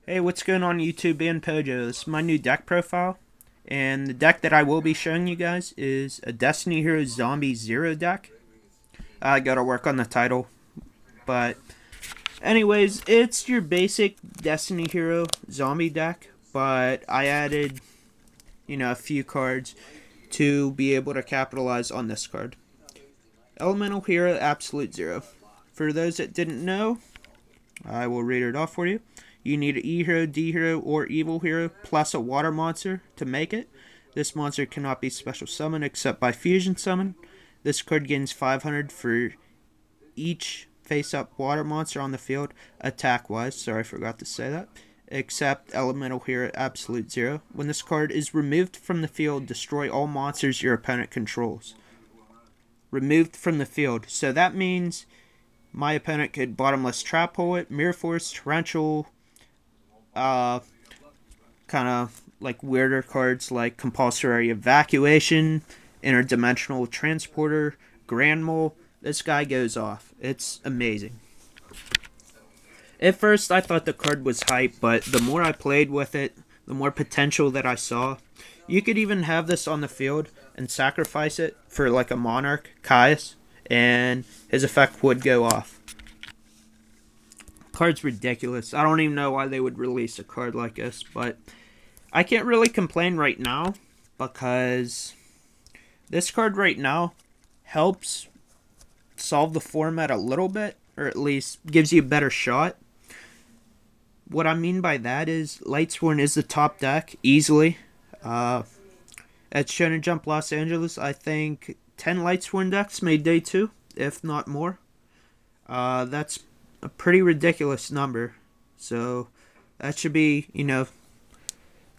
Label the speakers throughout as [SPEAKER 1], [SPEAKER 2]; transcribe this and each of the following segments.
[SPEAKER 1] Hey, what's going on YouTube and Pojo? This is my new deck profile, and the deck that I will be showing you guys is a Destiny Heroes Zombie Zero deck. I gotta work on the title, but anyways, it's your basic Destiny Hero Zombie deck, but I added, a few cards to be able to capitalize on this card. Elemental Hero Absolute Zero. For those that didn't know, I will read it off for you. You need an E-Hero, D-Hero, or Evil Hero, plus a Water Monster to make it. This monster cannot be special summoned except by Fusion Summon. This card gains 500 for each face-up Water Monster on the field, attack-wise. Sorry, I forgot to say that. Except Elemental Hero Absolute Zero. When this card is removed from the field, destroy all monsters your opponent controls. Removed from the field. So that means my opponent could Bottomless Trap Hole it, Mirror Force, Torrential, kind of like weirder cards like Compulsory Evacuation, Interdimensional Transporter, Grand Mole. This guy goes off. It's amazing. At first, I thought the card was hype, but the more I played with it, the more potential that I saw. You could even have this on the field and sacrifice it for like a Monarch, Caius, and his effect would go off. Card's ridiculous. I don't even know why they would release a card like this, but I can't really complain right now because this card right now helps solve the format a little bit, or at least gives you a better shot. What I mean by that is Lightsworn is the top deck easily. At Shonen Jump Los Angeles, I think 10 Lightsworn decks made day 2, if not more. That's a pretty ridiculous number. So that should be,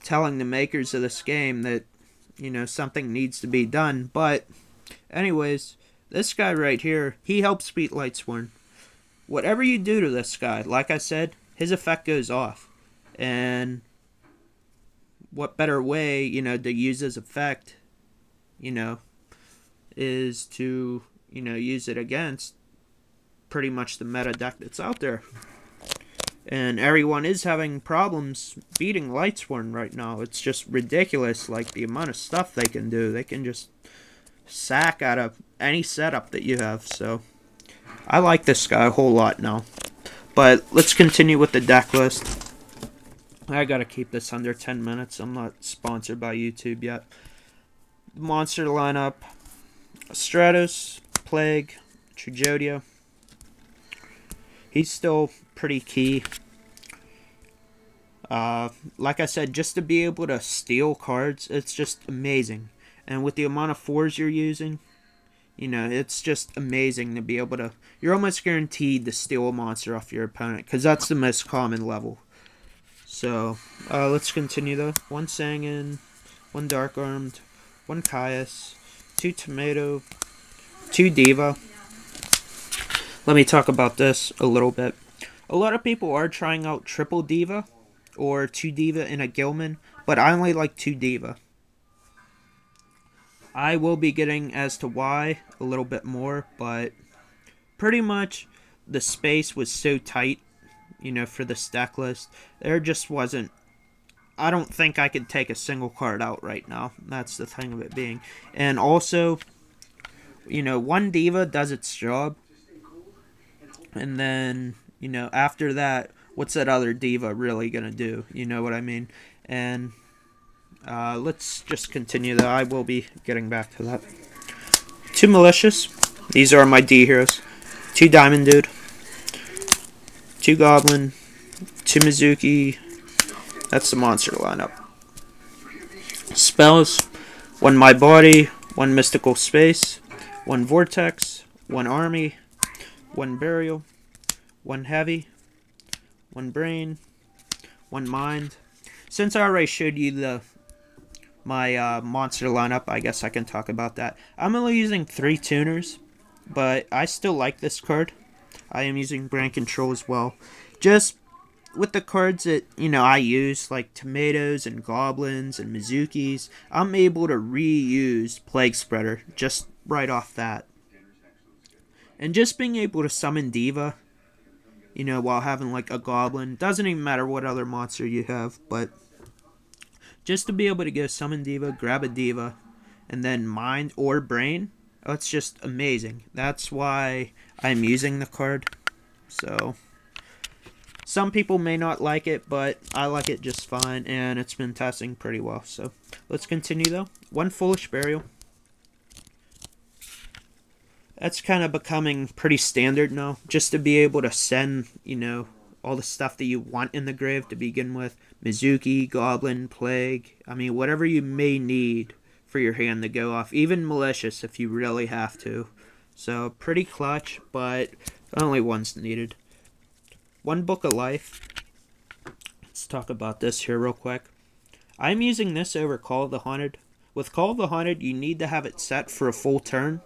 [SPEAKER 1] telling the makers of this game that, something needs to be done. But anyways, this guy right here, he helps beat Lightsworn. Whatever you do to this guy, like I said, his effect goes off. And what better way, to use his effect, is to, use it against pretty much the meta deck that's out there. And everyone is having problems beating Lightsworn right now. It's just ridiculous, like the amount of stuff they can do. They can just sack out of any setup that you have. So I like this guy a whole lot now. But let's continue with the deck list. I gotta keep this under 10 minutes. I'm not sponsored by YouTube yet. Monster lineup: Stratos, Plague, Trajodia. He's still pretty key. Like I said, just to be able to steal cards, it's just amazing. And with the amount of 4s you're using, it's just amazing to be able to... You're almost guaranteed to steal a monster off your opponent, because that's the most common level. So, let's continue though. 1 Sangin, 1 Dark Armed, 1 Caius, 2 Tomato, 2 Diva. Let me talk about this a little bit. A lot of people are trying out triple Diva or 2 Diva in a Gilman, but I only like 2 Diva. I will be getting as to why a little bit more, but pretty much the space was so tight, for the stack list. There just wasn't... I don't think I could take a single card out right now. That's the thing of it being. And also, 1 Diva does its job. And then, after that, what's that other Diva really going to do? You know what I mean? And let's just continue though. I will be getting back to that. 2 Malicious. These are my D heroes. 2 Diamond Dude. 2 Goblin. 2 Mizuki. That's the monster lineup. Spells: 1 My Body. 1 Mystical Space. 1 Vortex. 1 Army. 1 Burial, 1 Heavy, 1 Brain, 1 Mind. Since I already showed you my monster lineup, I guess I can talk about that. I'm only using 3 tuners, but I still like this card. I am using Brain Control as well. Just with the cards that, I use, like Tomatoes and Goblins and Mizukis, I'm able to reuse Plague Spreader just right off that. And just being able to summon Diva you know, while having like a goblin. Doesn't even matter what other monster you have, but just to be able to go summon Diva, grab a Diva, and then mind or brain, oh, it's just amazing. That's why I'm using the card. So some people may not like it, but I like it just fine, and it's been testing pretty well. So let's continue though. One Foolish Burial. That's kind of becoming pretty standard now, just to be able to send, you know, all the stuff that you want in the grave to begin with. Mizuki, Goblin, Plague, I mean, whatever you may need for your hand to go off. Even Malicious if you really have to. So, pretty clutch, but only one's needed. One Book of Life. Let's talk about this here real quick. I'm using this over Call of the Haunted. With Call of the Haunted, you need to have it set for a full turn.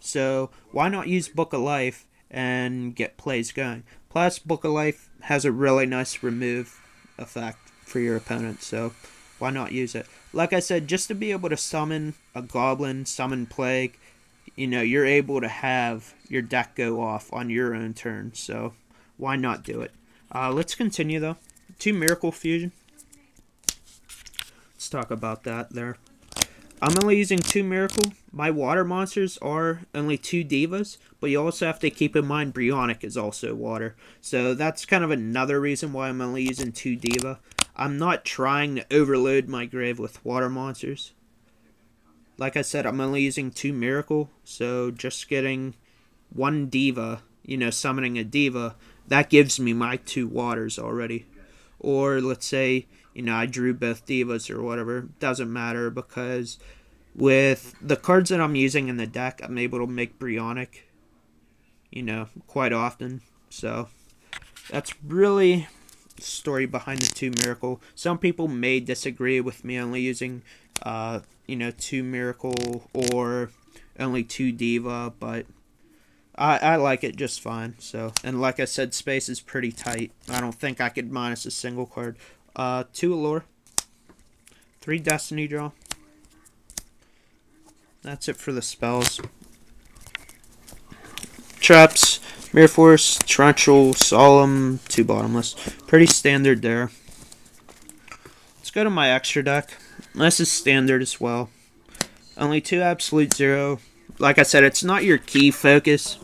[SPEAKER 1] So why not use Book of Life and get plays going? Plus, Book of Life has a really nice remove effect for your opponent, so why not use it? Like I said, just to be able to summon a Goblin, summon Plague, you know, you're able to have your deck go off on your own turn, so why not do it? Let's continue, though. 2 Miracle Fusion. Let's talk about that there. I'm only using 2 Miracle. My water monsters are only 2 Divas, but you also have to keep in mind Brionic is also water. So that's kind of another reason why I'm only using 2 Diva. I'm not trying to overload my grave with water monsters. Like I said, I'm only using 2 Miracle, so just getting 1 Diva, you know, summoning a Diva, that gives me my 2 waters already. Or let's say, you know, I drew both Divas or whatever. Doesn't matter, because with the cards that I'm using in the deck, I'm able to make Brionic, you know, quite often. So that's really the story behind the 2 Miracle. Some people may disagree with me only using, you know, 2 Miracle or only 2 Diva, but I like it just fine. So, and like I said, space is pretty tight. I don't think I could minus a single card. 2 Allure, 3 Destiny Draw. That's it for the spells. Traps, Mirror Force, Torrential, Solemn, 2 Bottomless. Pretty standard there. Let's go to my extra deck. This is standard as well. Only 2 Absolute Zero. Like I said, it's not your key focus,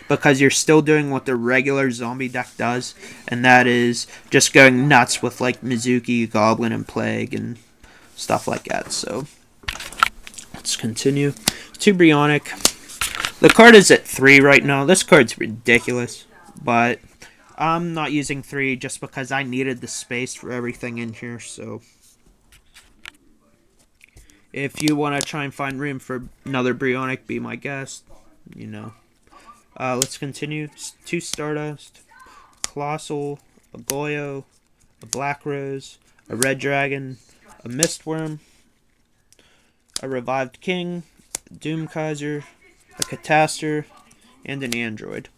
[SPEAKER 1] because you're still doing what the regular zombie deck does, and that is just going nuts with like Mizuki, Goblin, and Plague, and stuff like that. So let's continue. 2 Brionic. The card is at 3 right now. This card's ridiculous, but I'm not using 3 just because I needed the space for everything in here. So if you want to try and find room for another Brionic, be my guest, you know. Let's continue. 2 Stardust, Colossal, a Goyo, a Black Rose, a Red Dragon, a Mistworm, a Revived King, a Doomkaiser, a Catastor, and an Android.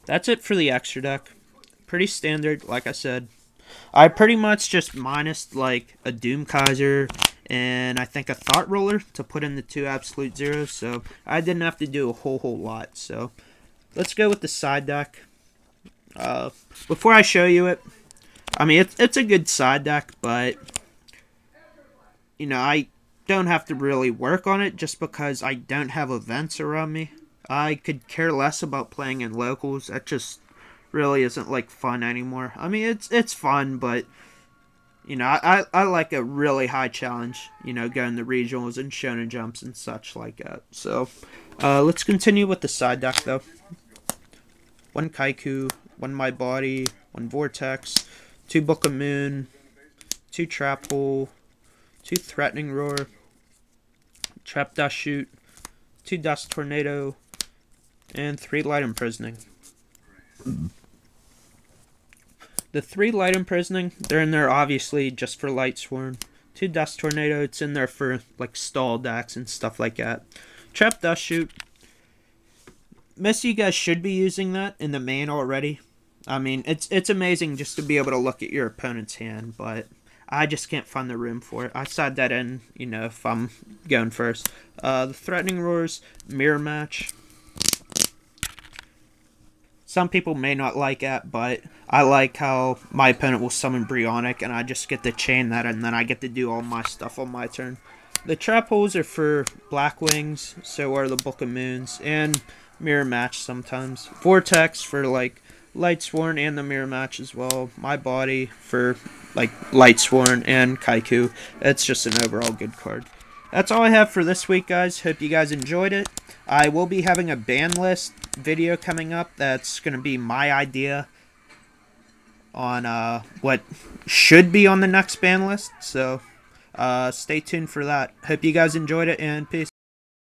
[SPEAKER 1] That's it for the extra deck. Pretty standard, like I said. I pretty much just minused like a Doomkaiser and I think a Thought Roller to put in the 2 Absolute Zeros, so I didn't have to do a whole lot. So let's go with the side deck. Before I show you it, I mean, it's a good side deck, but you know, I don't have to really work on it just because I don't have events around me. I could care less about playing in locals. That just really isn't like fun anymore. I mean, it's fun, but you know, I like a really high challenge, you know, going to regionals and shonen jumps and such like that. So, let's continue with the side deck, though. 1 Kaiku, 1 My Body, 1 Vortex, 2 Book of Moon, 2 Trap Hole, 2 Threatening Roar, Trap Dust Shoot, 2 Dust Tornado, and 3 Light Imprisoning. The 3 Light Imprisoning, they're in there obviously just for Light Sworn. 2 Dust Tornado, it's in there for like stall decks and stuff like that. Trap Dust Shoot. Most of you guys should be using that in the main already. I mean, it's amazing just to be able to look at your opponent's hand, but I just can't find the room for it. I side that in, you know, if I'm going first. The Threatening Roars, Mirror Match. Some people may not like it, but I like how my opponent will summon Brionac, and I just get to chain that, and then I get to do all my stuff on my turn. The trap holes are for Black Wings, so are the Book of Moons, and Mirror Match sometimes. Vortex for, like, Lightsworn and the Mirror Match as well. My Body for, like, Lightsworn and Kaiku. It's just an overall good card. That's all I have for this week, guys. Hope you guys enjoyed it. I will be having a ban list video coming up. That's going to be my idea on what should be on the next ban list. So stay tuned for that. Hope you guys enjoyed it, and peace.